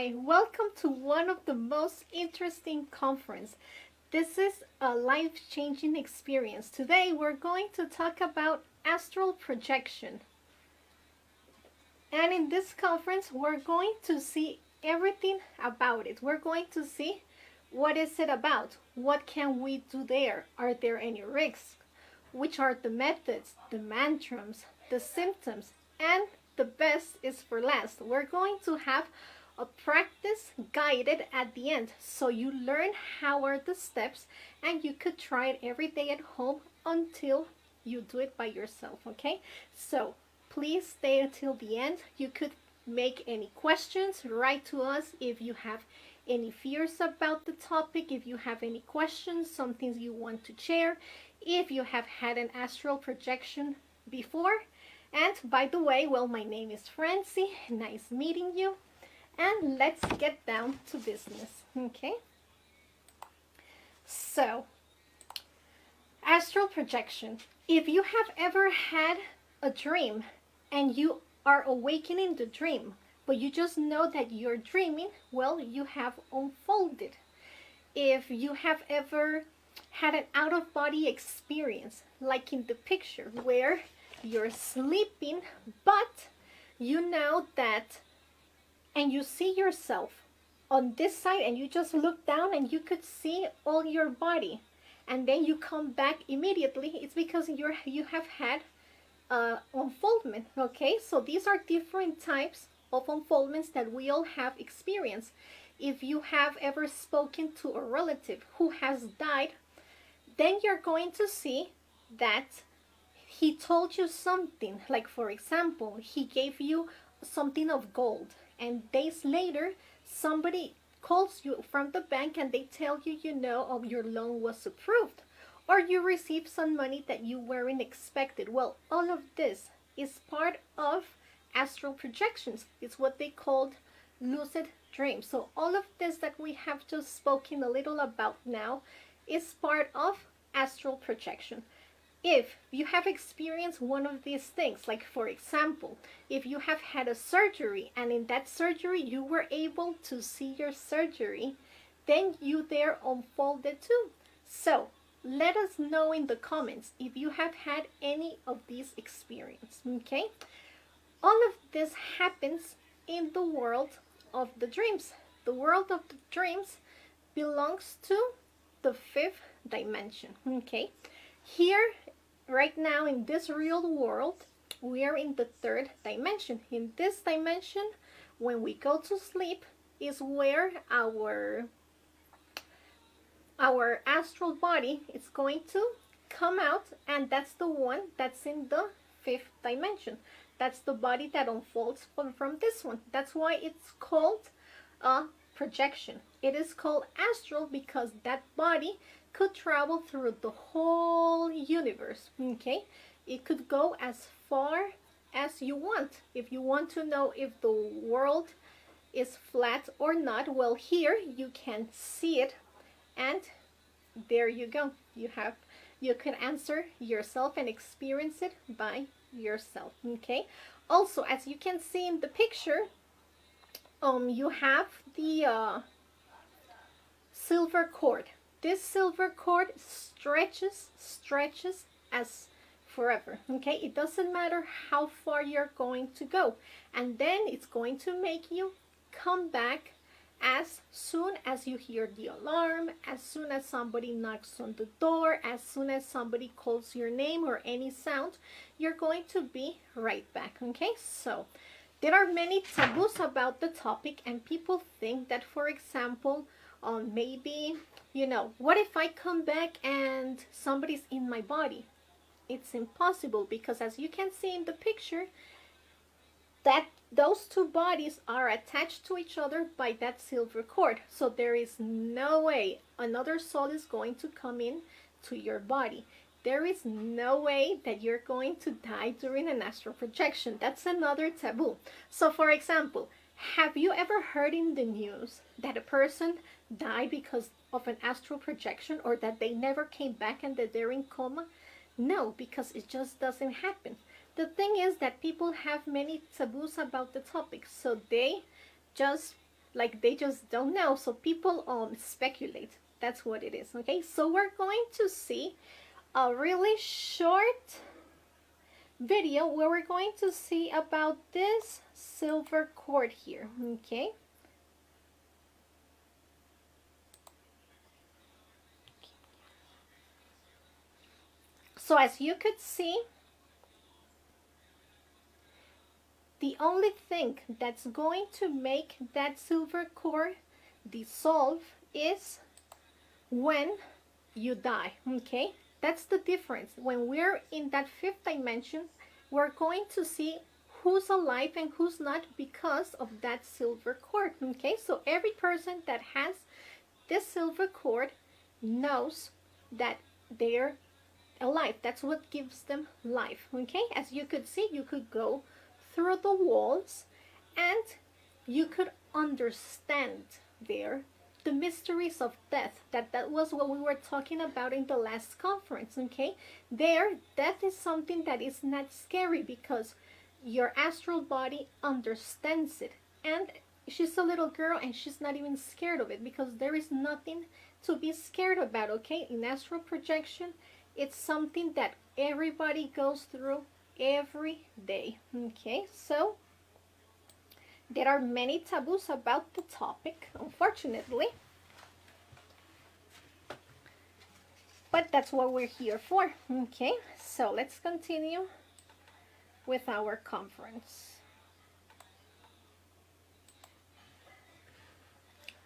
Hi, welcome to one of the most interesting conference. This is a life-changing experience. Today we're going to talk about astral projection. And in this conference we're going to see everything about it. We're going to see what is it about? What can we do there? Are there any risks? Which are the methods, the mantras, the symptoms, and the best is for last. We're going to have a practice guided at the end so you learn how are the steps and you could try it every day at home until you do it by yourself. Okay, so please stay until the end. You could make any questions, write to us if you have any fears about the topic, if you have any questions, some things you want to share, if you have had an astral projection before. And by the way, well, my name is Francie, nice meeting you, and let's get down to business. Okay, so astral projection. If you have ever had a dream and you are awakening the dream, but you just know that you're dreaming, well, you have unfolded. If you have ever had an out-of-body experience, like in the picture where you're sleeping, but you know that, and you see yourself on this side and you just look down and you could see all your body, and then you come back immediately, it's because you have had unfoldment. Okay, so these are different types of unfoldments that we all have experienced. If you have ever spoken to a relative who has died, then you're going to see that he told you something, like for example, he gave you something of gold, and days later somebody calls you from the bank and they tell you, oh, your loan was approved, or you received some money that you weren't expected. Well, all of this is part of astral projections. It's what they called lucid dreams. So all of this that we have just spoken a little about now is part of astral projection. If you have experienced one of these things, like for example, if you have had a surgery and in that surgery you were able to see your surgery, then you there unfolded too. So let us know in the comments if you have had any of these experiences. Okay, all of this happens in the world of the dreams. The world of the dreams belongs to the fifth dimension. Okay, here right now in this real world we are in the third dimension. In this dimension, when we go to sleep, is where our astral body is going to come out, and that's the one that's in the fifth dimension. That's the body that unfolds from this one. That's why it's called a projection. It is called astral because that body could travel through the whole universe. Okay, it could go as far as you want. If you want to know if the world is flat or not, well, here you can see it, and there you go. You can answer yourself and experience it by yourself. Okay, also, as you can see in the picture, you have the silver cord. This silver cord stretches as forever. Okay, it doesn't matter how far you're going to go, and then it's going to make you come back as soon as you hear the alarm, as soon as somebody knocks on the door, as soon as somebody calls your name or any sound, you're going to be right back. Okay, so there are many taboos about the topic, and people think that, for example, maybe, what if I come back and somebody's in my body? It's impossible, because as you can see in the picture, that those two bodies are attached to each other by that silver cord. So there is no way another soul is going to come in to your body. There is no way that you're going to die during an astral projection. That's another taboo. So for example, have you ever heard in the news that a person died because of an astral projection, or that they never came back and that they're in coma? No, because it just doesn't happen. The thing is that people have many taboos about the topic, so they just like they just don't know. So people speculate. That's what it is. Okay, so we're going to see a really short video where we're going to see about this silver cord here. Okay, so as you could see, the only thing that's going to make that silver cord dissolve is when you die. Okay, that's the difference. When we're in that fifth dimension, we're going to see who's alive and who's not because of that silver cord. Okay, so every person that has this silver cord knows that they're alive. That's what gives them life. Okay, as you could see, you could go through the walls and you could understand there the mysteries of death. That was what we were talking about in the last conference. Okay, there, death is something that is not scary because your astral body understands it, and she's a little girl and she's not even scared of it because there is nothing to be scared about. Okay, in astral projection, it's something that everybody goes through every day. Okay, so there are many taboos about the topic, unfortunately, but that's what we're here for. Okay, so let's continue with our conference.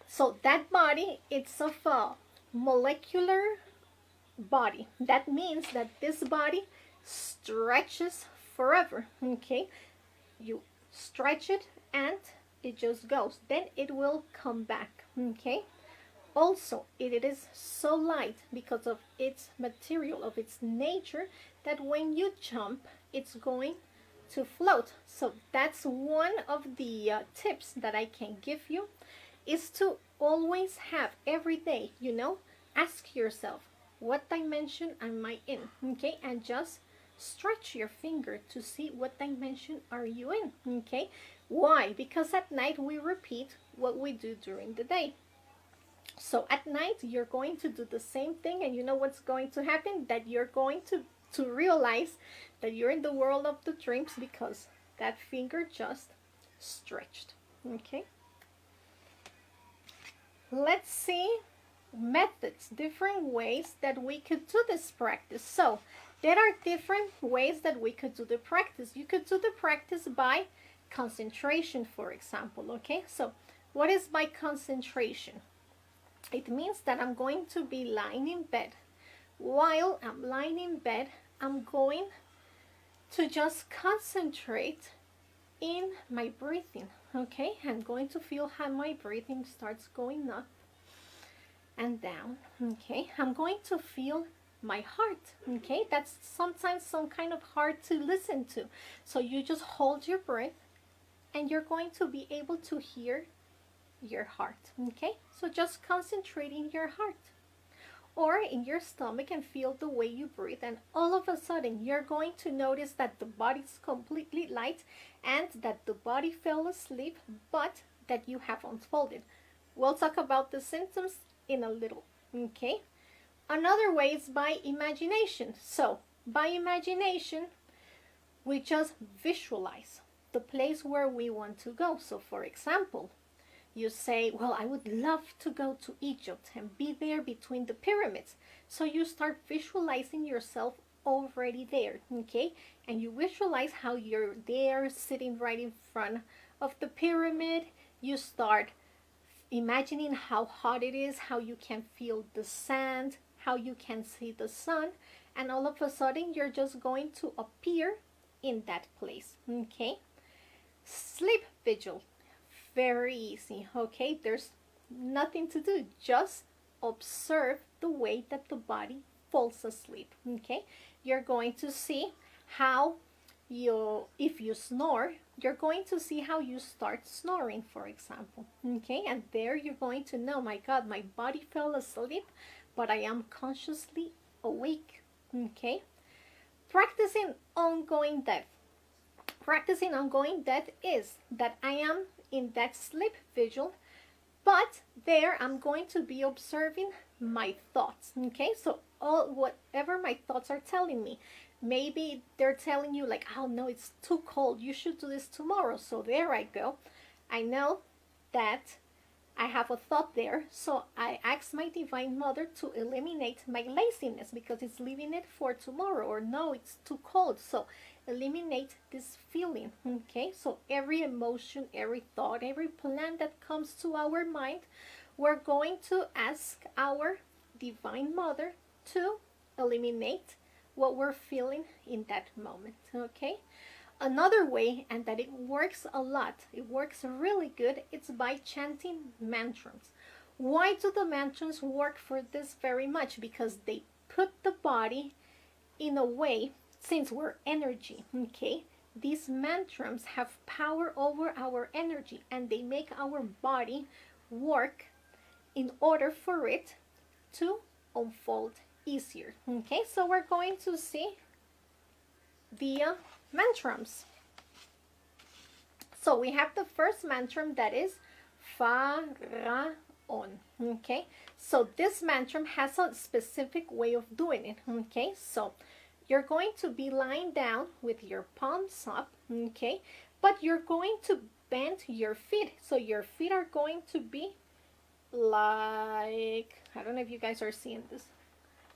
So that body, it's of a molecular body. That means that this body stretches forever. Okay, you stretch it and it just goes, then it will come back. Okay, also it is so light because of its material, of its nature, that when you jump it's going to float. So that's one of the tips that I can give you, is to always have every day, ask yourself, what dimension am I in? Okay, and just stretch your finger to see what dimension are you in. Okay, why? Because at night we repeat what we do during the day. So at night you're going to do the same thing, and you know what's going to happen? That you're going to realize that you're in the world of the dreams because that finger just stretched. Okay, let's see methods, different ways that we could do this practice. So there are different ways that we could do the practice. You could do the practice by concentration, for example. Okay, so what is by concentration? It means that I'm going to be lying in bed. While I'm lying in bed, I'm going to just concentrate in my breathing. Okay, I'm going to feel how my breathing starts going up and down. Okay, I'm going to feel my heart. Okay, that's sometimes some kind of hard to listen to, so you just hold your breath and you're going to be able to hear your heart. Okay, so just concentrate in your heart or in your stomach and feel the way you breathe, and all of a sudden you're going to notice that the body's completely light and that the body fell asleep, but that you have unfolded. We'll talk about the symptoms in a little. Okay, another way is by imagination. So by imagination we just visualize the place where we want to go. So for example, you say, well, I would love to go to Egypt and be there between the pyramids. So you start visualizing yourself already there. Okay, and you visualize how you're there sitting right in front of the pyramid. You start imagining how hot it is, how you can feel the sand, how you can see the sun, and all of a sudden you're just going to appear in that place. Okay, sleep vigil, very easy. Okay, there's nothing to do, just observe the way that the body falls asleep. Okay, you're going to see how if you snore, you're going to see how you start snoring, for example. Okay, and there you're going to know, my God, my body fell asleep, but I am consciously awake. Okay, practicing ongoing death. Practicing ongoing death is that I am in that sleep vigil, But there I'm going to be observing my thoughts. Okay, so all whatever my thoughts are telling me, maybe they're telling you like, oh no, it's too cold, you should do this tomorrow. So there I go. I know that I have a thought there, so I ask my Divine Mother to eliminate my laziness because it's leaving it for tomorrow, or no, it's too cold, so eliminate this feeling. Okay, so every emotion, every thought, every plan that comes to our mind, we're going to ask our Divine Mother to eliminate what we're feeling in that moment. Okay, another way, and that it works a lot, it works really good, it's by chanting mantras. Why do the mantras work for this very much? Because they put the body in a way, since we're energy, okay, these mantras have power over our energy, and they make our body work in order for it to unfold easier. Okay, so we're going to see via mantras. So we have the first mantra, that is Faraon. Okay, so this mantra has a specific way of doing it. Okay, so you're going to be lying down with your palms up. Okay, but you're going to bend your feet, so your feet are going to be like, I don't know if you guys are seeing this,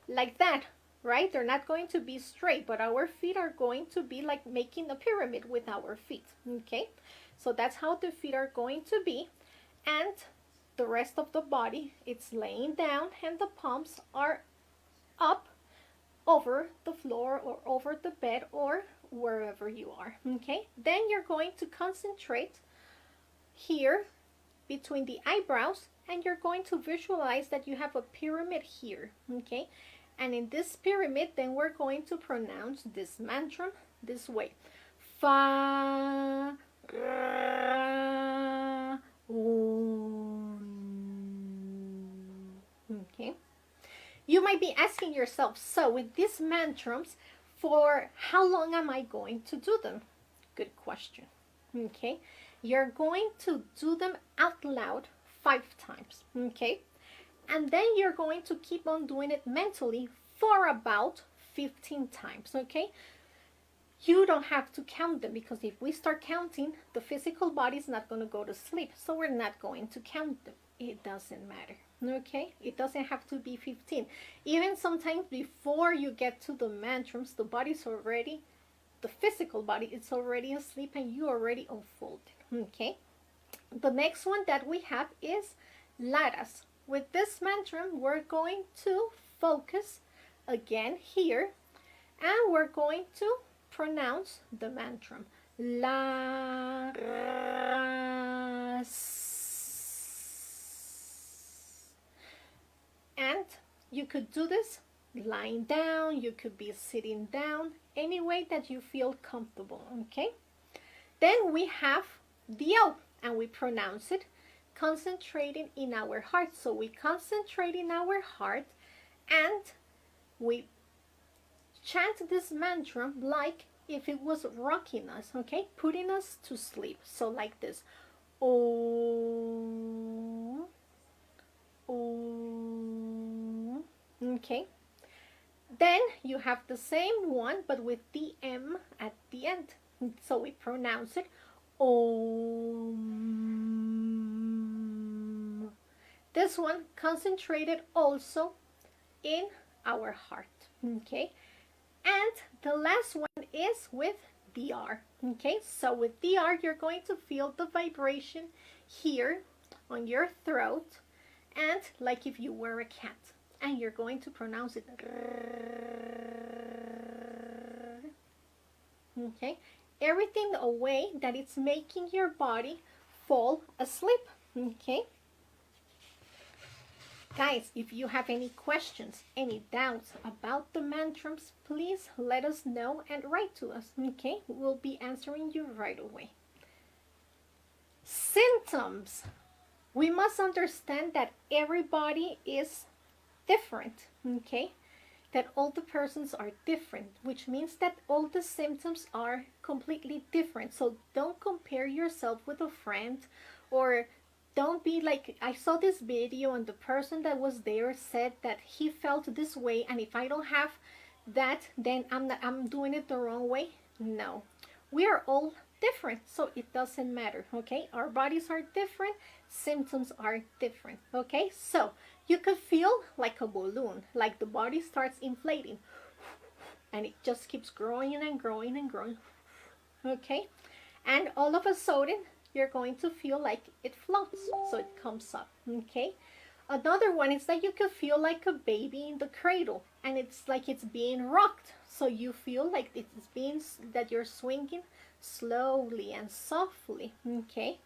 like that, right? They're not going to be straight, but our feet are going to be like making a pyramid with our feet. Okay, so that's how the feet are going to be, and the rest of the body, it's laying down and the palms are up over the floor or over the bed or wherever you are. Okay, then you're going to concentrate here between the eyebrows, and you're going to visualize that you have a pyramid here. Okay, and in this pyramid, then we're going to pronounce this mantra this way: Fa Ra Un. Okay, you might be asking yourself, so with these mantras, for how long am I going to do them? Good question. Okay, you're going to do them out loud 5 times. Okay, and then you're going to keep on doing it mentally for about 15 times. Okay, you don't have to count them, because if we start counting, the physical body is not going to go to sleep, so we're not going to count them. It doesn't matter. Okay, it doesn't have to be 15. Even sometimes before you get to the mantras, the body's already, the physical body, it's already asleep and you already unfolded. Okay, the next one that we have is Laras. With this mantra, we're going to focus again here, and we're going to pronounce the mantra Laras. And you could do this lying down, you could be sitting down, any way that you feel comfortable. Okay, then we have the O, and we pronounce it concentrating in our heart. So we concentrate in our heart and we chant this mantra like if it was rocking us, okay, putting us to sleep. So like this: Oh, oh. Okay, then you have the same one but with the M at the end, so we pronounce it Om. This one concentrated also in our heart. Okay, and the last one is with the R. Okay, so with the R, you're going to feel the vibration here on your throat, and like if you were a cat, and you're going to pronounce it. Okay, everything away that it's making your body fall asleep. Okay, guys, if you have any questions, any doubts about the mantras, please let us know and write to us. Okay, we'll be answering you right away. Symptoms. We must understand that everybody is different. Okay, that all the persons are different, which means that all the symptoms are completely different. So don't compare yourself with a friend, or don't be like, I saw this video and the person that was there said that he felt this way, and if I don't have that, then I'm doing it the wrong way. No, we are all different, so it doesn't matter. Okay, our bodies are different, symptoms are different. Okay, so you could feel like a balloon, like the body starts inflating and it just keeps growing and growing and growing. Okay, and all of a sudden you're going to feel like it floats, so it comes up. Okay, another one is that you can feel like a baby in the cradle, and it's like it's being rocked, so you feel like it's being, that you're swinging slowly and softly. Okay,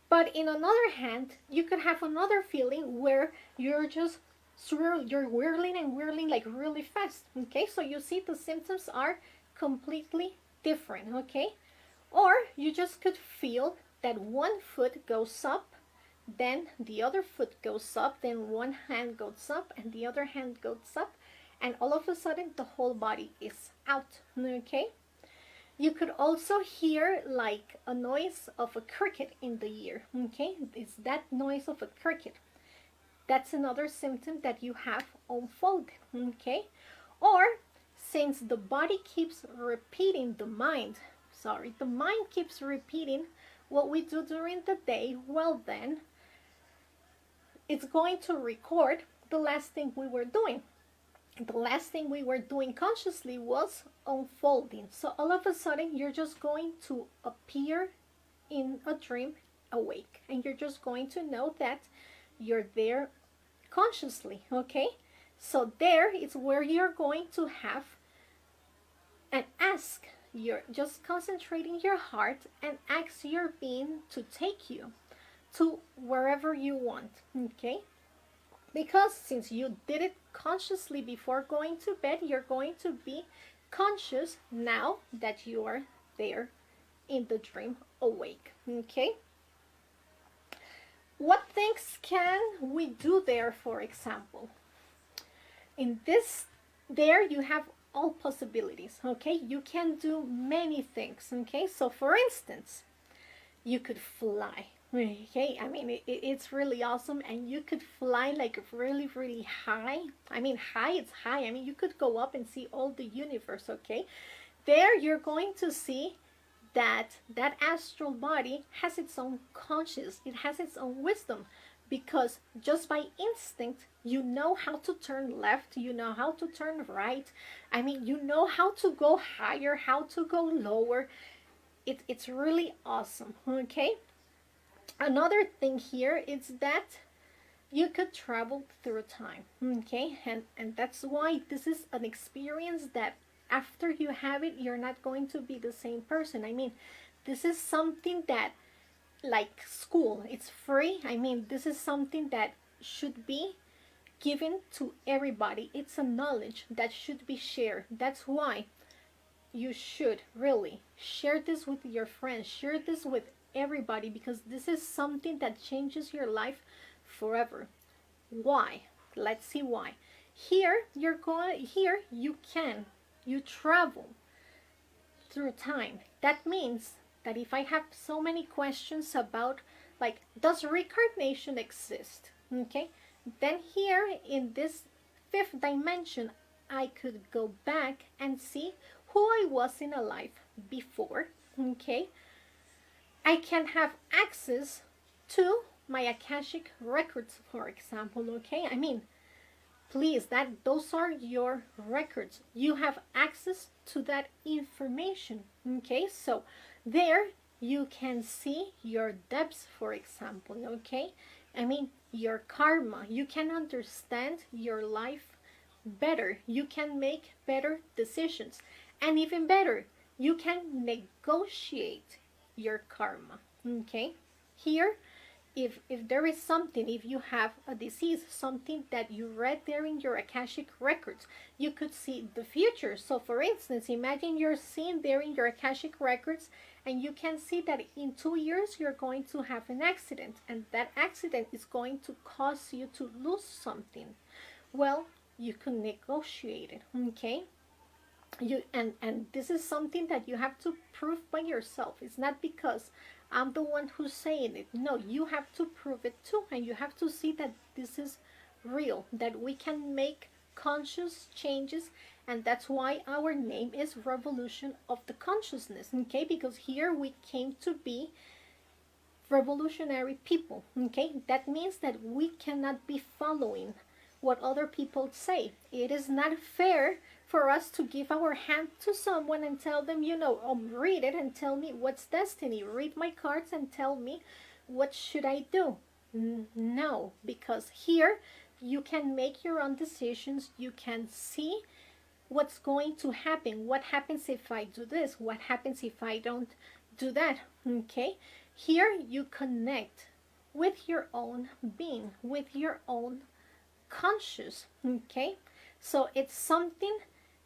but in another hand, you could have another feeling where you're just you're whirling and whirling like really fast. Okay, so you see the symptoms are completely different. Okay, or you just could feel that one foot goes up, then the other foot goes up, then one hand goes up and the other hand goes up, and all of a sudden the whole body is out. Okay, you could also hear like a noise of a cricket in the ear. Okay, it's that noise of a cricket. That's another symptom that you have unfolded. Okay, or since the body keeps repeating, the mind keeps repeating what we do during the day, well then it's going to record the last thing we were doing. The last thing we were doing consciously was unfolding. So all of a sudden you're just going to appear in a dream awake, and you're just going to know that you're there consciously. Okay, so there is where you're going to have and ask, you're just concentrating your heart and ask your being to take you to wherever you want. Okay, because since you did it consciously before going to bed, you're going to be conscious now that you are there in the dream awake. Okay, what things can we do there? For example, in this, there you have all possibilities. Okay, you can do many things. Okay, so for instance, you could fly. Okay, I mean it's really awesome, and you could fly like really really high. I mean high, it's high. I mean you could go up and see all the universe. Okay, there you're going to see that that astral body has its own conscious, it has its own wisdom, because just by instinct you know how to turn left, you know how to turn right. I mean you know how to go higher, how to go lower. It's really awesome. Okay, another thing here is that you could travel through time. Okay, and that's why this is an experience that after you have it, you're not going to be the same person. I mean, this is something that, like school, it's free. I mean, this is something that should be given to everybody. It's a knowledge that should be shared. That's why you should really share this with your friends, share this with everybody, because this is something that changes your life forever. Why? Let's see why. Here you travel through time. That means that if I have so many questions about, like, does reincarnation exist? Okay, then here in this fifth dimension, I could go back and see who I was in a life before. Okay, I can have access to my Akashic records, for example. Okay, I mean, please, those are your records. You have access to that information. Okay, so there you can see your depths, for example. Okay, I mean your karma. You can understand your life better. You can make better decisions, and even better, you can negotiate your karma. Okay, here, if there is something, if you have a disease, something that you read there in your Akashic records, you could see the future. So for instance, imagine you're seeing there in your Akashic records, and you can see that in 2 years you're going to have an accident, and that accident is going to cause you to lose something. Well, you can negotiate it. Okay, and this is something that you have to prove by yourself. It's not because I'm the one who's saying it. No, you have to prove it too, and you have to see that this is real, that we can make conscious changes, and that's why our name is Revolution of the Consciousness, okay? Because here we came to be revolutionary people, okay? That means that we cannot be following what other people say. It is not fair for us to give our hand to someone and tell them, read it and tell me what's destiny. Read my cards and tell me what should I do. No, because here you can make your own decisions. You can see what's going to happen. What happens if I do this? What happens if I don't do that? Okay? Here you connect with your own being, with your own conscious. Okay? So it's something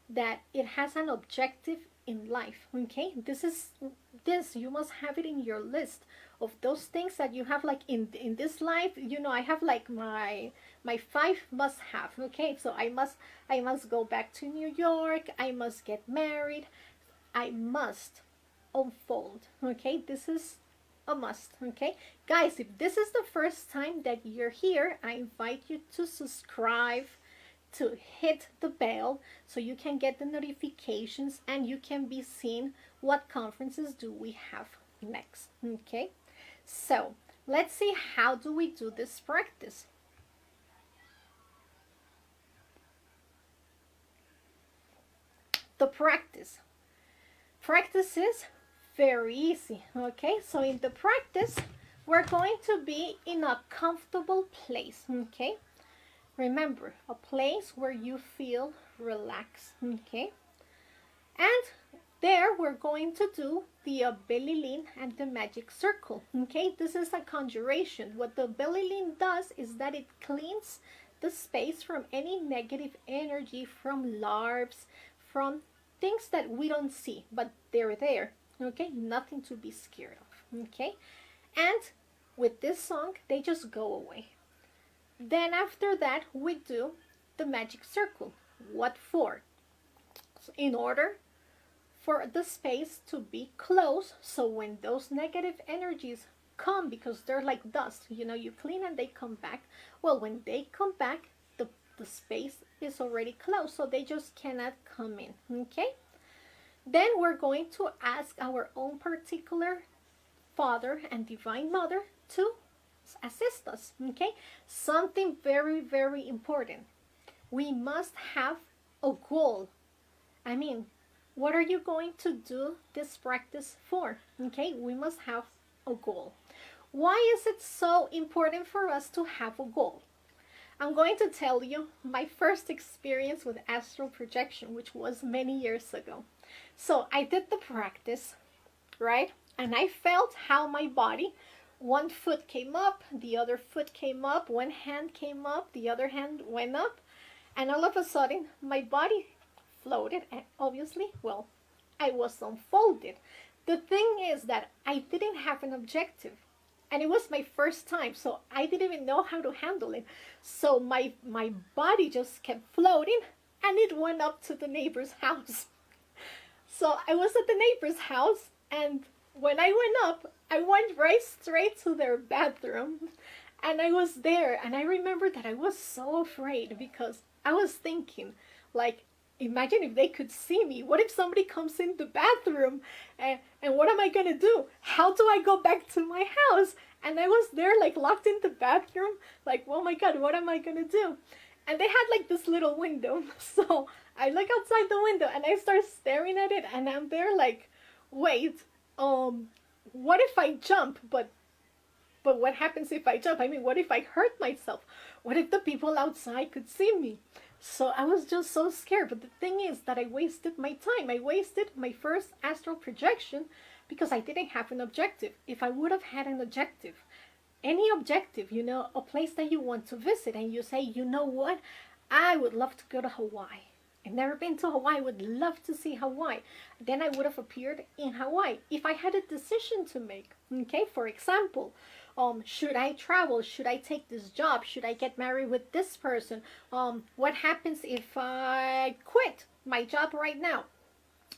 that it has an objective in life. Okay? This you must have it in your list of those things that you have, like in this life. I have like my 5 must have. Okay, so I must go back to New York, I must get married, I must unfold. Okay, this is a must. Okay, guys, if this is the first time that you're here, I invite you to subscribe, to hit the bell so you can get the notifications and you can be seeing what conferences do we have next. Okay, so let's see, how do we do this practice? The practice is very easy. Okay, so in the practice we're going to be in a comfortable place. Okay, remember, a place where you feel relaxed. Okay, and there we're going to do the belly lean and the magic circle. Okay, this is a conjuration. What the belly lean does is that it cleans the space from any negative energy, from larves, from things that we don't see, but they're there. Okay, nothing to be scared of. Okay, and with this song they just go away. Then after that we do the magic circle. What for? So in order for the space to be closed, so when those negative energies come, because they're like dust, you clean and they come back. Well, when they come back, the space is already closed, so they just cannot come in. Okay, then we're going to ask our own particular Father and Divine Mother to assist us. Okay, something very, very important. We must have a goal. I mean, what are you going to do this practice for? Okay, we must have a goal. Why is it so important for us to have a goal? I'm going to tell you my first experience with astral projection, which was many years ago. So I did the practice, right? And I felt how my body, one foot came up, the other foot came up, one hand came up, the other hand went up, and all of a sudden my body floated, and obviously, well, I was unfolded. The thing is that I didn't have an objective, and it was my first time, so I didn't even know how to handle it. So my body just kept floating, and it went up to the neighbor's house. So I was at the neighbor's house, and when I went up, I went right straight to their bathroom, and I was there, and I remember that I was so afraid, because I was thinking, like, imagine if they could see me. What if somebody comes in the bathroom, and what am I gonna do? How do I go back to my house? And I was there, like, locked in the bathroom, like, oh my God, what am I gonna do? And they had like this little window, so I look outside the window and I start staring at it, and I'm there like, wait, what if I jump? But what happens if I jump? I mean, what if I hurt myself? What if the people outside could see me? So I was just so scared. But the thing is that I wasted my time. I wasted my first astral projection because I didn't have an objective. If I would have had an objective, any objective, a place that you want to visit, and you say, you know what, I would love to go to Hawaii. I've never been to Hawaii. I would love to see Hawaii. Then I would have appeared in Hawaii. If I had a decision to make, okay, for example, should I travel? Should I take this job? Should I get married with this person? What happens if I quit my job right now?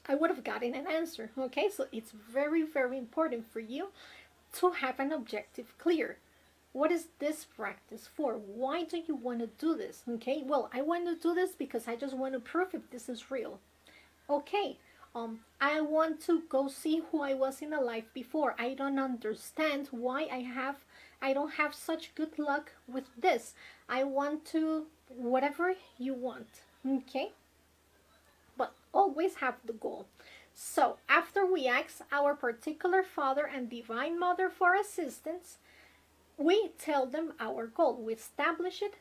I would have gotten an answer. Okay, so it's very, very important for you to have an objective clear. What is this practice for? Why do you want to do this? Okay, well, I want to do this because I just want to prove if this is real. Okay, I want to go see who I was in a life before. I don't understand why I don't have such good luck with this. I want to, whatever you want, okay? But always have the goal. So after we ask our particular Father and Divine Mother for assistance, we tell them our goal. We establish it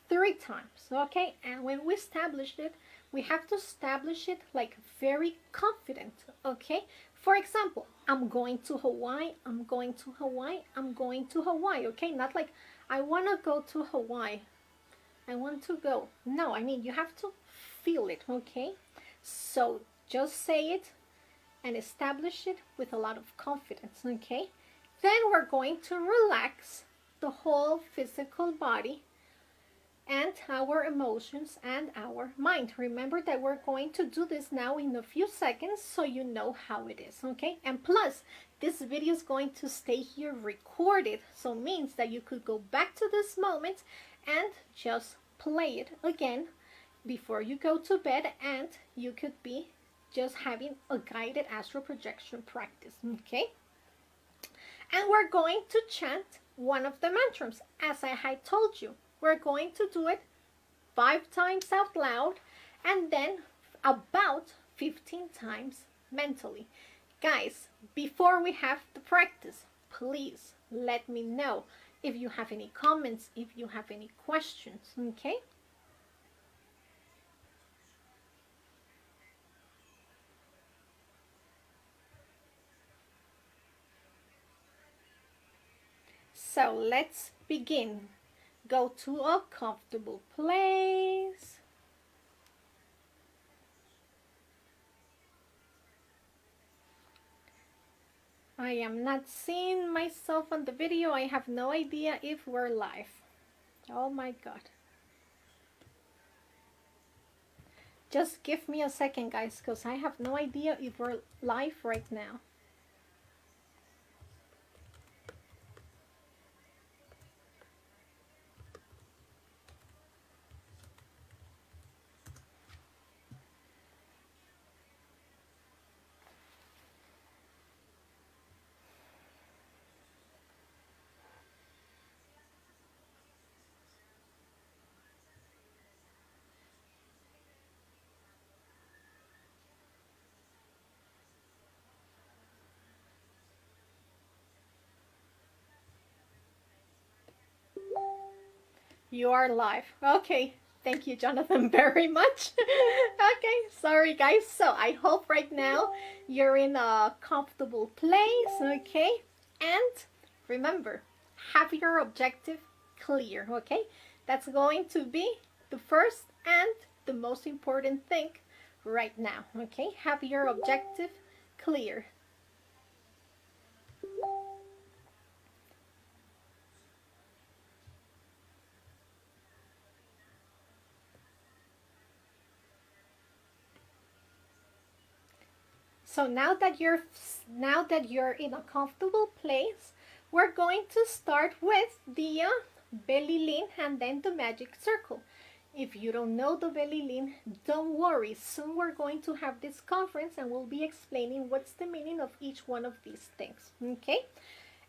3 times, okay? And when we establish it, we have to establish it like very confident, okay? For example, I'm going to Hawaii, I'm going to Hawaii, I'm going to Hawaii, okay? Not like, I want to go to Hawaii, I want to go. No, I mean, you have to feel it, okay? So just say it and establish it with a lot of confidence, okay? Then we're going to relax the whole physical body and our emotions and our mind. Remember that we're going to do this now in a few seconds so you know how it is, okay? And plus, this video is going to stay here recorded, so it means that you could go back to this moment and just play it again before you go to bed, and you could be just having a guided astral projection practice, okay? And we're going to chant one of the mantras, as I had told you. We're going to do it 5 times out loud and then about 15 times mentally. Guys, before we have the practice, please let me know if you have any comments, if you have any questions, okay? So let's begin. Go to a comfortable place. I am not seeing myself on the video. I have no idea if we're live. Oh my God. Just give me a second, guys, because I have no idea if we're live right now. You are live. Okay. Thank you, Jonathan, very much. Okay, sorry guys. So I hope right now you're in a comfortable place, okay? And remember, have your objective clear, okay? That's going to be the first and the most important thing right now, okay? Have your objective clear. So now that you're in a comfortable place, we're going to start with the belly lean and then the magic circle. If you don't know the belly lean, don't worry. Soon we're going to have this conference and we'll be explaining what's the meaning of each one of these things, okay?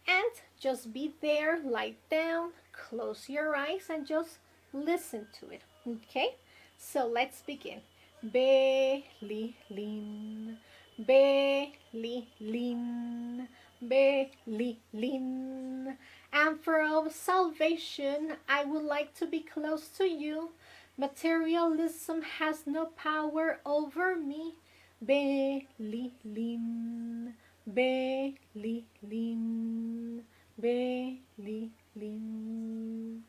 And just be there, lie down, close your eyes and just listen to it, okay? So let's begin. Belly lean. Belly lean, belly lean. And for our salvation, I would like to be close to you. Materialism has no power over me. Belly lean, belly lean, belly lean,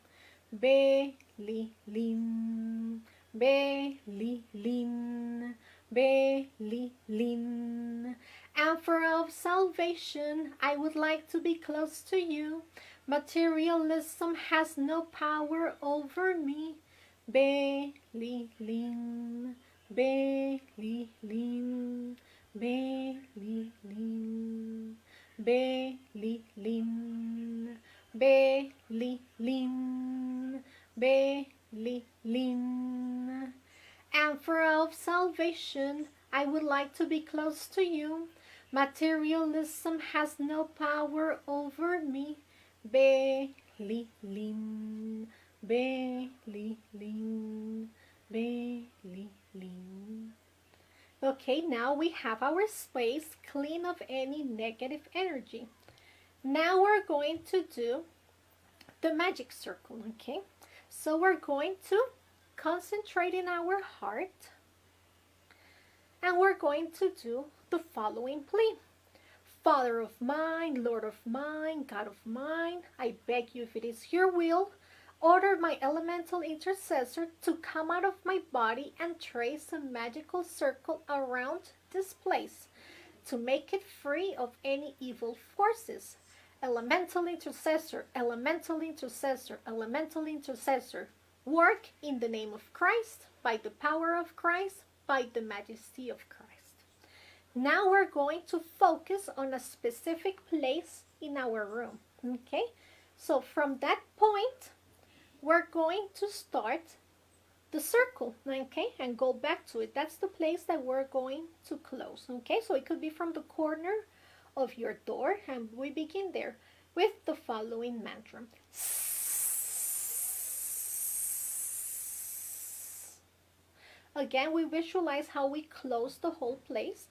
belly lean, belly lean. Belly lean. And for our salvation, I would like to be close to you. Materialism has no power over me. Belly lean, belly lean, belly lean, Belilin, Belilin, Belilin. Emperor of salvation, I would like to be close to you. Materialism has no power over me. Belilin, Belilin, Belilin. Okay, now we have our space clean of any negative energy. Now we're going to do the magic circle, okay? So we're going to concentrate in our heart and we're going to do the following plea. Father of mine, Lord of mine, God of mine, I beg you, if it is your will, order my elemental intercessor to come out of my body and trace a magical circle around this place to make it free of any evil forces. Elemental intercessor, elemental intercessor, elemental intercessor. Work in the name of Christ, by the power of Christ, by the majesty of Christ. Now we're going to focus on a specific place in our room, okay? So from that point, we're going to start the circle, okay? And go back to it. That's the place that we're going to close, okay? So it could be from the corner of your door, and we begin there with the following mantra. Again, we visualize how we close the whole place.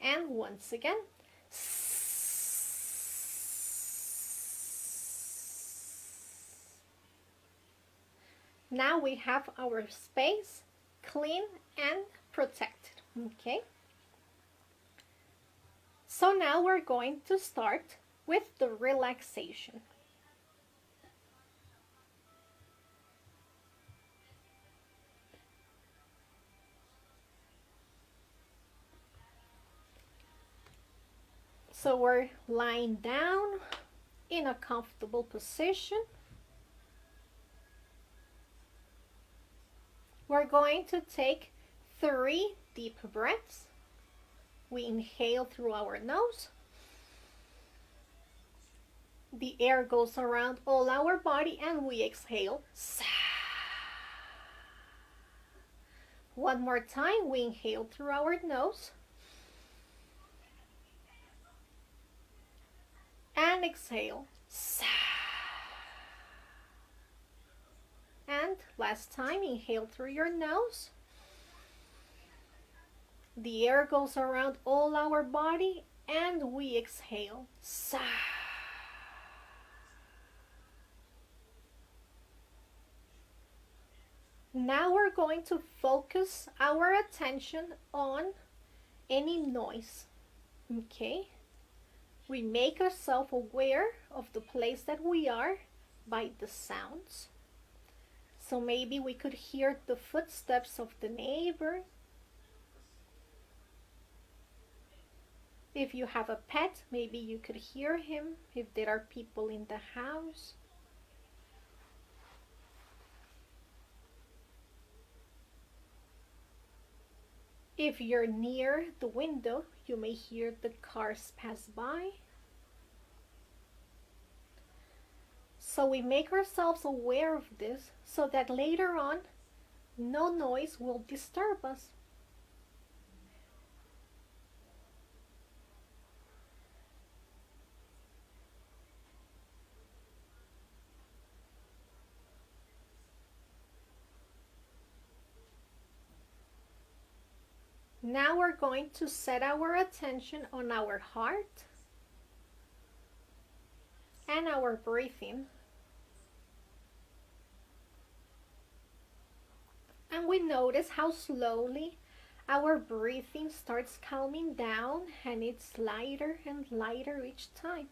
And once again. Now we have our space clean and protected, okay? So now we're going to start with the relaxation. So we're lying down in a comfortable position. We're going to take 3 deep breaths. We inhale through our nose. The air goes around all our body and we exhale. One more time, we inhale through our nose. And exhale. And last time, inhale through your nose. The air goes around all our body and we exhale. Now we're going to focus our attention on any noise, okay? We make ourselves aware of the place that we are by the sounds. So maybe we could hear the footsteps of the neighbor. If you have a pet, maybe you could hear him if there are people in the house. If you're near the window, you may hear the cars pass by. So we make ourselves aware of this so that later on, no noise will disturb us. Now we're going to set our attention on our heart and our breathing. And we notice how slowly our breathing starts calming down and it's lighter and lighter each time.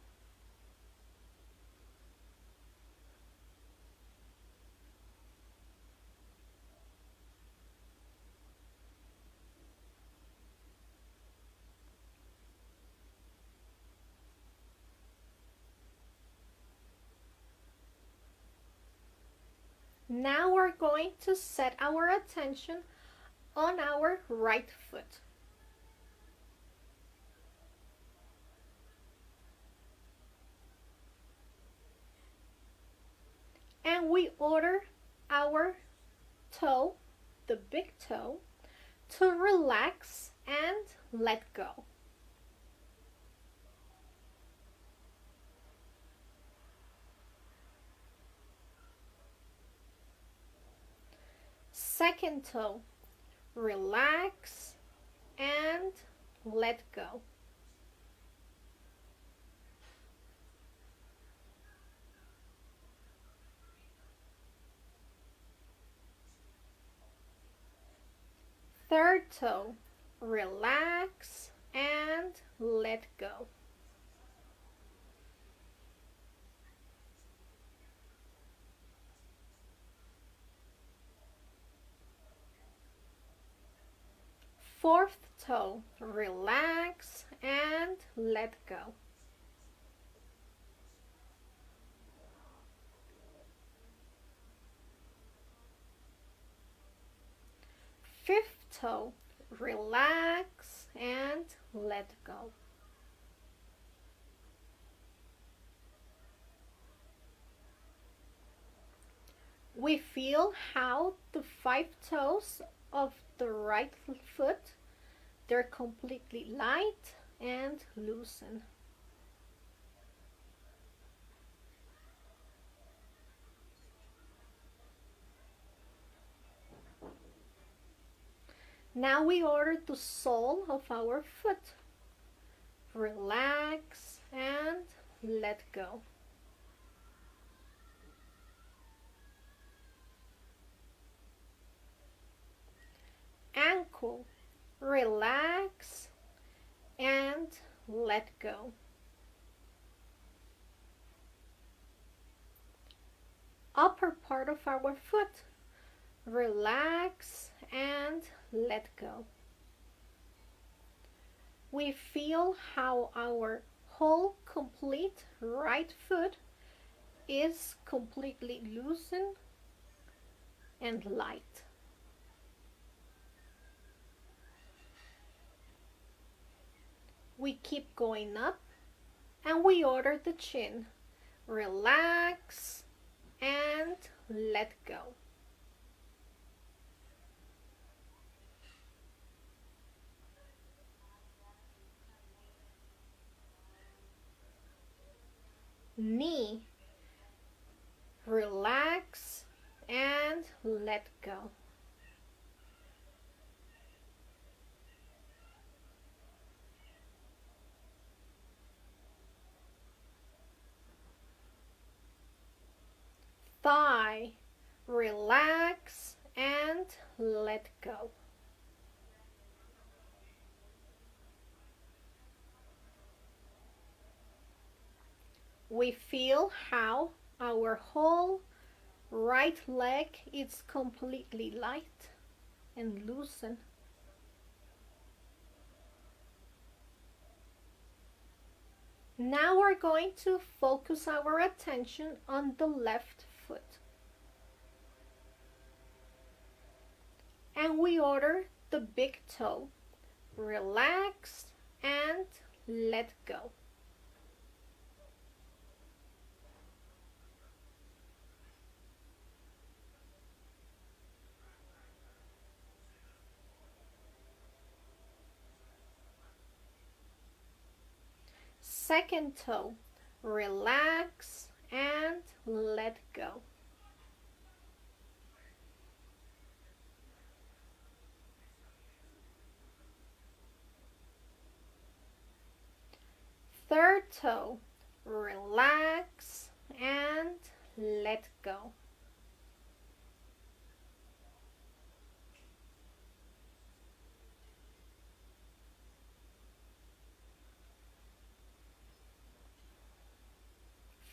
Now we're going to set our attention on our right foot. And we order our toe, the big toe, to relax and let go. Second toe, relax and let go. Third toe, relax and let go. Fourth toe, relax and let go. Fifth toe, relax and let go. We feel how the 5 toes of the right foot, they're completely light and loosen. Now we order the sole of our foot. Relax and let go. Ankle, relax and let go. Upper part of our foot, relax and let go. We feel how our whole complete right foot is completely loosened and light. We keep going up and we order the chin. Relax and let go. Knee, relax and let go. Thigh, relax and let go. We feel how our whole right leg is completely light and loosened. Now we're going to focus our attention on the left foot. And we order the big toe. Relax and let go. Second toe, relax and let go. Third toe, relax and let go.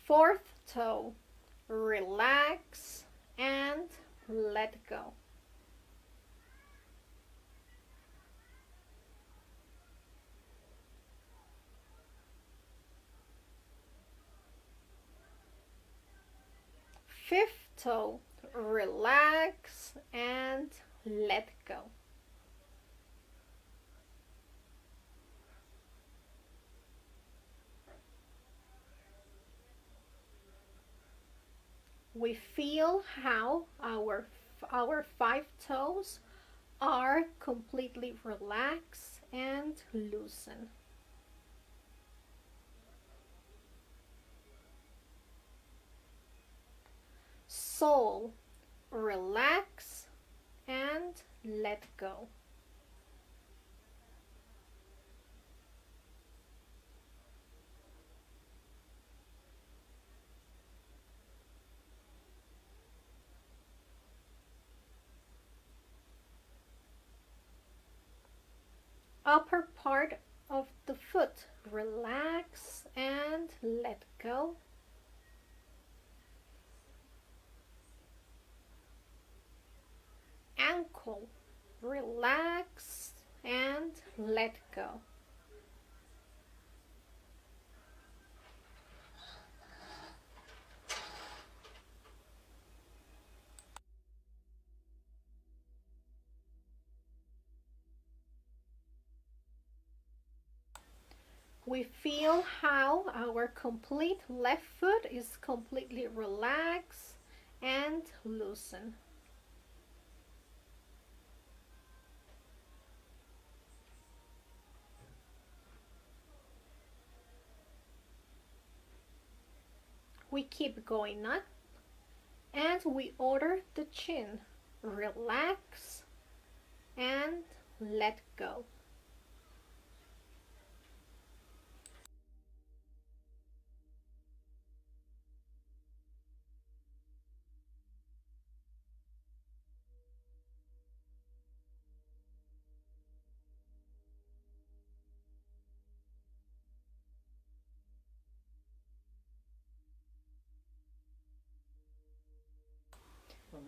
Fourth toe, relax and let go. Fifth toe, relax and let go. We feel how our five toes are completely relaxed and loosen. Sole, relax and let go. Upper part of the foot, relax and let go. Ankle, relax and let go. We feel how our complete left foot is completely relaxed and loosen. We keep going up and we order the chin. Relax and let go.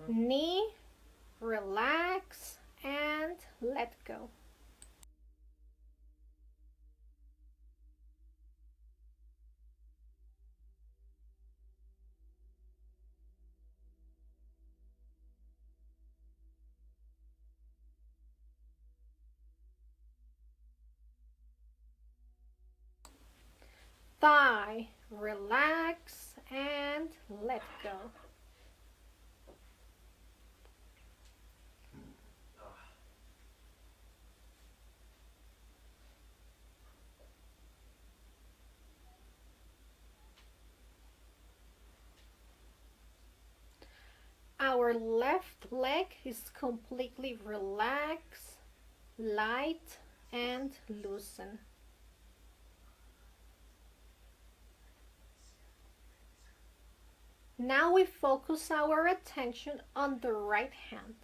Knee, relax and let go. Thigh, relax and let go. Our left leg is completely relaxed, light and loosen. Now we focus our attention on the right hand.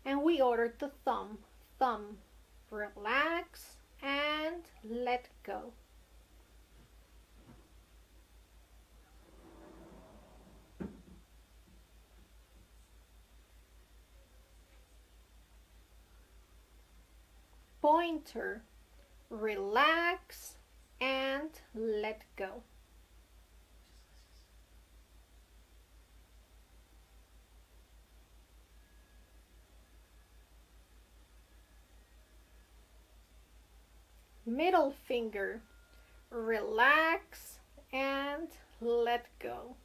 And we order the thumb. Thumb, relax and let go. Pointer, relax and let go. Middle finger, relax and let go.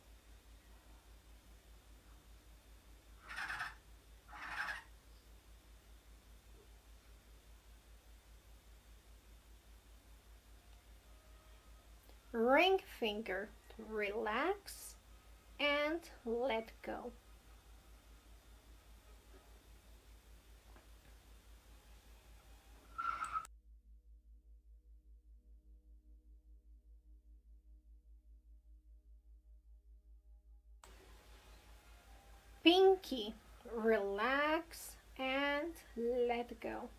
Ring finger, relax and let go. Pinky, relax and let go.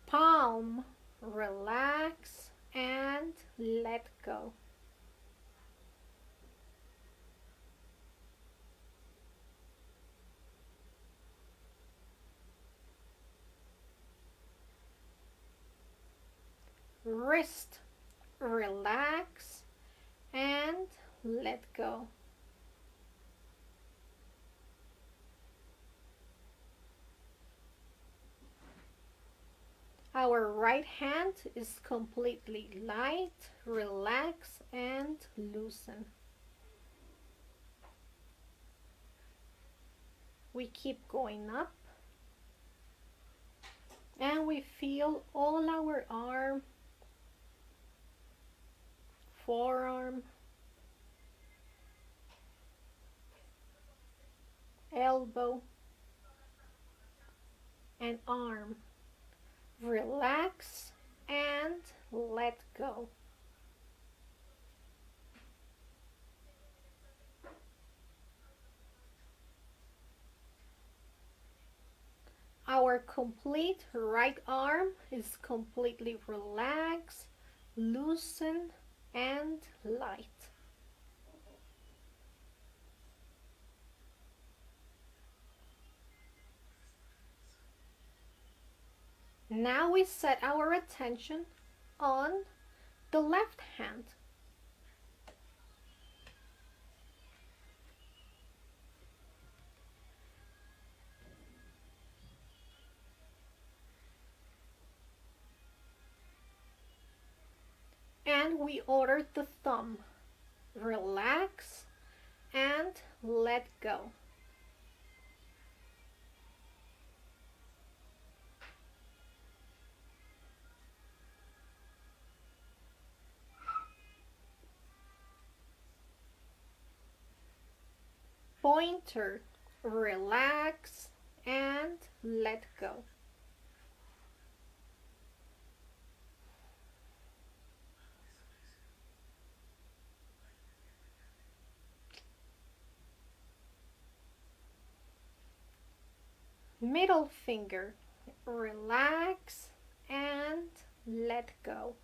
Palm, relax and let go. Wrist, relax and let go. Our right hand is completely light, relax, and loosen. We keep going up, and we feel all our arm, forearm, elbow, and arm. Relax and let go. Our complete right arm is completely relaxed, loosen, and light. Now we set our attention on the left hand. And we order the thumb. Relax and let go. Pointer, relax and let go. Middle finger, relax and let go.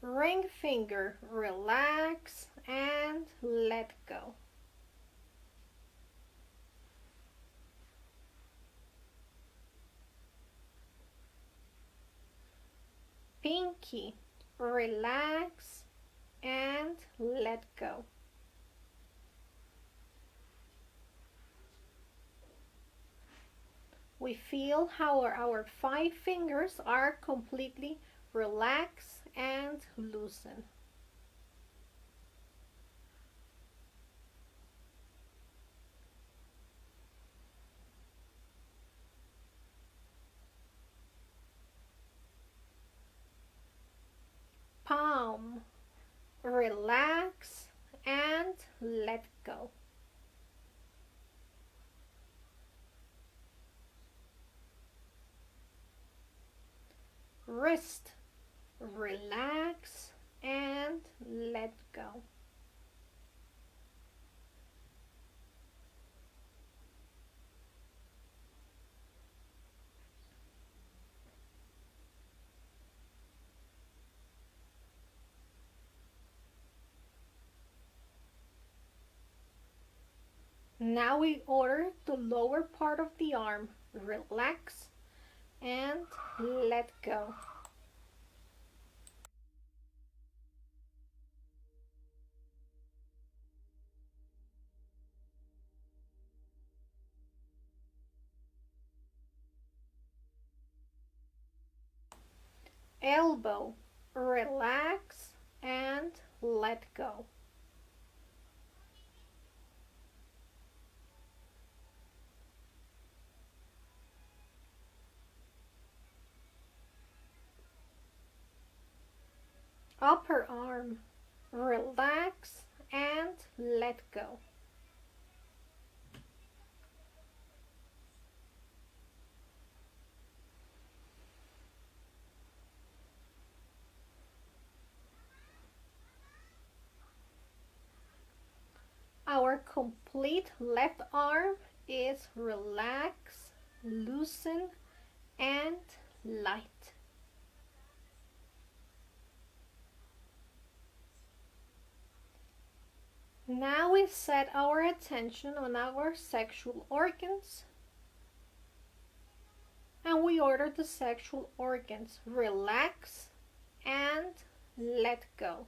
Ring finger, relax and let go. Pinky, relax and let go. We feel how our 5 fingers are completely relaxed and loosen. Palm, relax and let go. Wrist, relax and let go. Now we order the lower part of the arm. Relax and let go. Elbow, relax and let go. Upper arm, relax and let go. Our complete left arm is relaxed, loosen, and light. Now we set our attention on our sexual organs and we order the sexual organs relax and let go.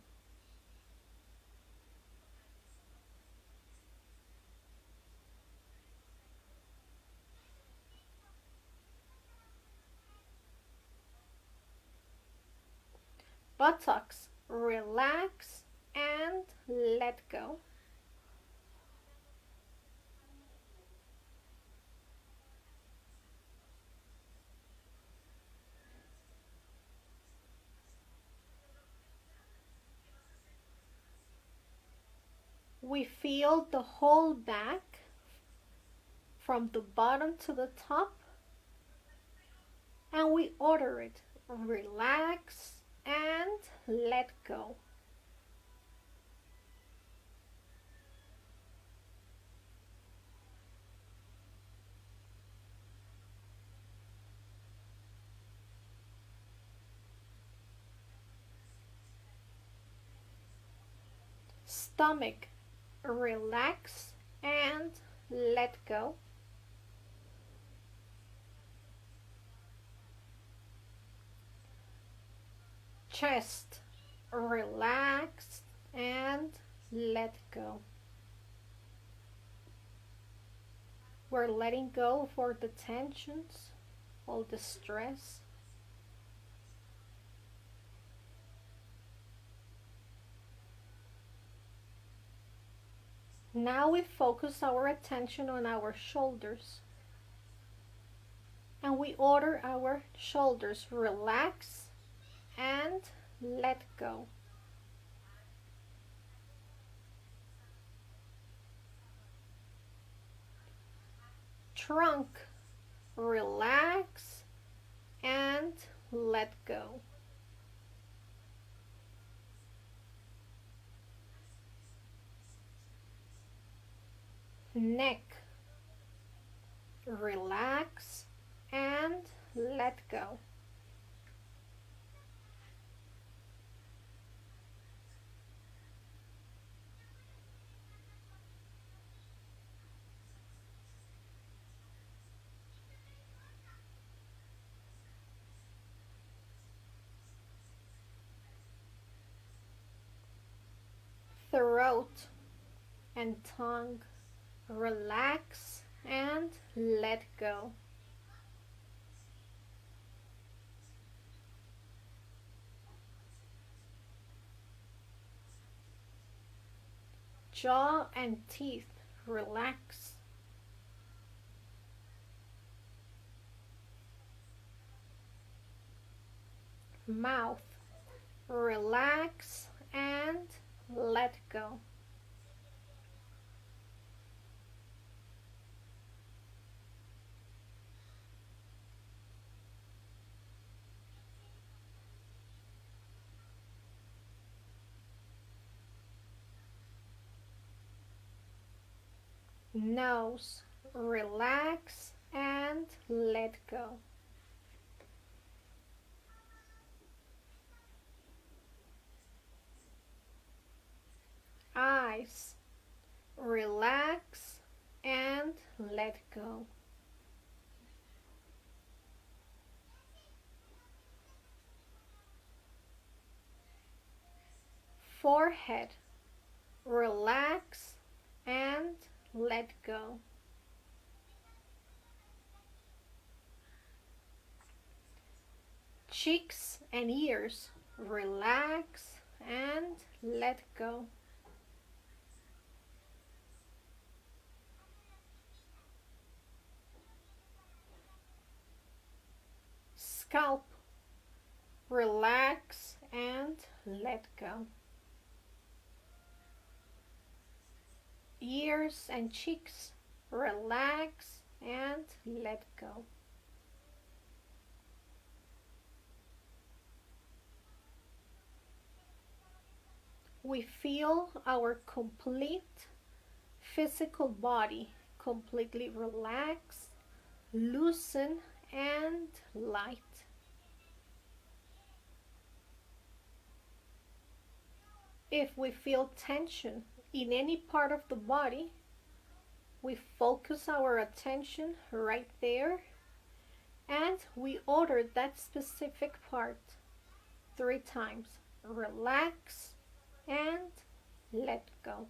Buttocks relax and let go. We feel the whole back from the bottom to the top and we order it relax and let go. Stomach relax and let go. Chest relax and let go. We're letting go for the tensions, all the stress. Now we focus our attention on our shoulders and we order our shoulders relax and let go. Trunk relax and let go. Neck relax and let go. Throat and tongue relax and let go. Jaw and teeth relax. Mouth relax and let go. Nose relax and let go. Eyes relax and let go. Forehead relax and let go. Cheeks and ears relax and let go. Scalp relax and let go. Ears and cheeks relax and let go. We feel our complete physical body completely relax, loosen, and light. If we feel tension in any part of the body, we focus our attention right there and we order that specific part 3 times. Relax and let go.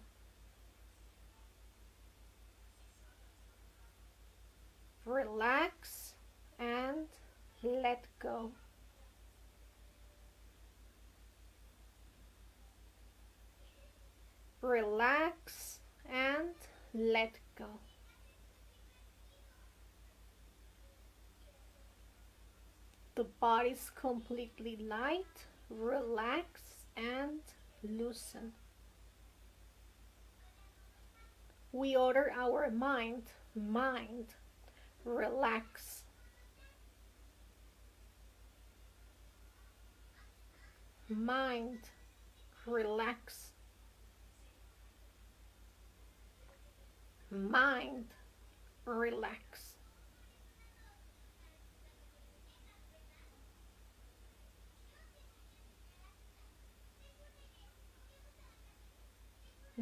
Relax and let go. Relax and let go. The body's completely light. Relax and loosen. We order our mind, relax. Mind, relax. Mind, relax.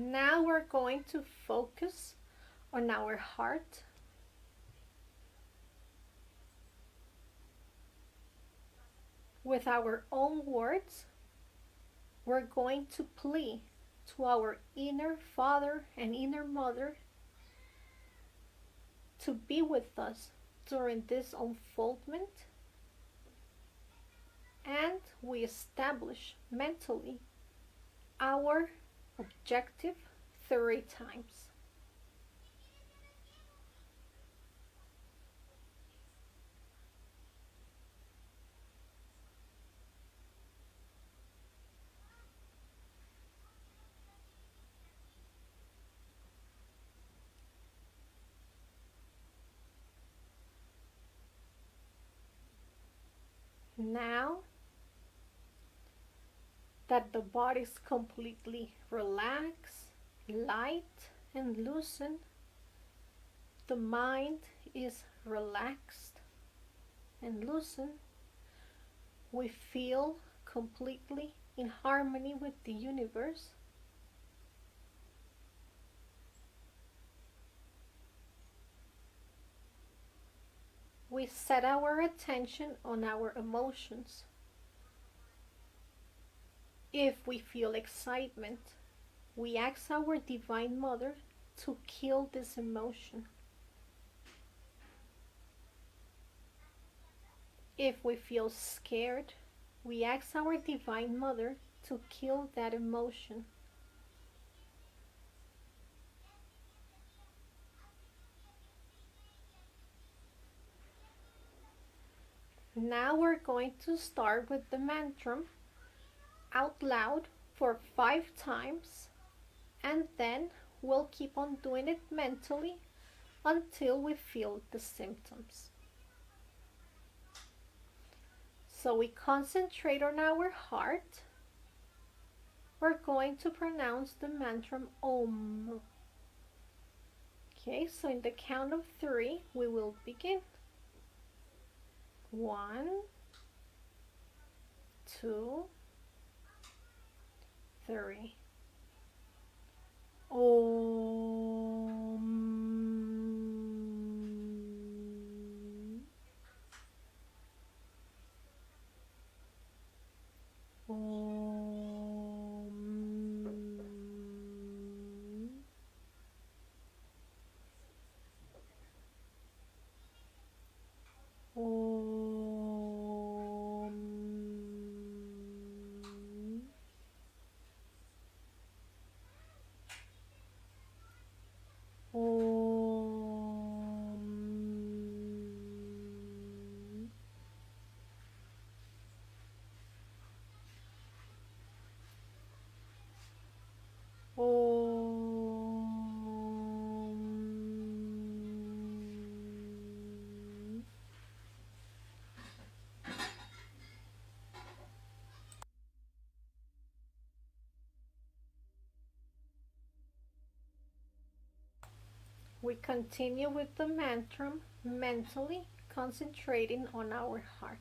Now we're going to focus on our heart. With our own words, we're going to plead to our inner father and inner mother to be with us during this unfoldment, and we establish mentally our objective 3 times. Now that the body is completely relaxed, light, and loosened, the mind is relaxed and loosened, we feel completely in harmony with the universe. We set our attention on our emotions. If we feel excitement, we ask our Divine Mother to kill this emotion. If we feel scared, we ask our Divine Mother to kill that emotion. Now we're going to start with the mantra out loud for 5 times, and then we'll keep on doing it mentally until we feel the symptoms. So we concentrate on our heart. We're going to pronounce the mantra Om. Okay, so in the count of 3, we will begin. 1, 2, 3. Om. Om. Om. We continue with the mantra mentally, concentrating on our heart.